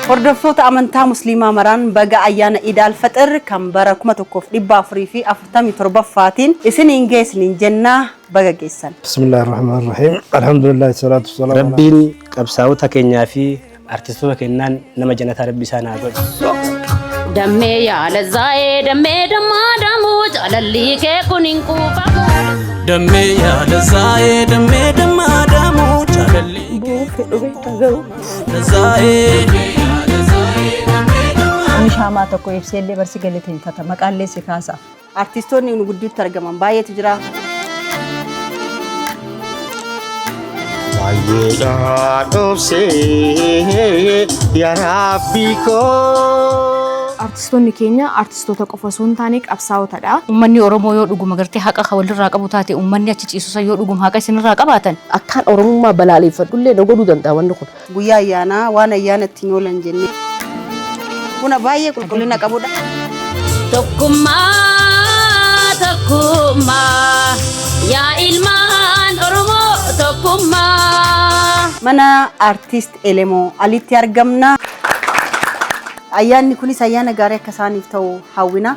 hordoftoota amantaa musliimaa maraan baga ayyaana Eid al-Fitr kan bara 1447tiin isiniin geessaniin jennaa baga geessan. Bismillahirrahmanirrahim. Alhamdulillah salatu wassalamu. Rabbiin qabsaa'ota keenyaa fi artistoota keenyaan nama jannataa Rabbi isaan haa godhu. Dammee yaala zaa'ee dammee dammaa damuu jaalalli kee kun hin quufamu. Dammee yaala zaa'ee dammee dammaa damuu jaalalli kee zaa'ee. Mishaama tokko ibseellee barsi galeetiin fata maqaallee si kaasa. Artistoonni nu guddiitti argaman baay'eetu jira. Baay'eedha dhoobsee yaa Rabbi koo. Artistoonni keenya artistoota qofa osoo hin taane qabsaa'otadha. Uummanni Oromoo yoo dhuguma gartee haqa walirraa qabu taate uummanni achi ciisusa yoo dhuguma haqa isinirraa qabaatan akkaan Oromummaa balaaleffadhullee na godhuu danda'a wanni kun. Guyyaa ayyaanaa waan ayyaana ittiin oolan jennee buna baay'ee qulqullina qabudha. Tokkummaa yaa ilmaan Oromoo tokkummaa. Mana artist Elemoo Alitti argamna. Ayyaanni kunis ayyaana gaarii akka isaaniif ta'u hawwina.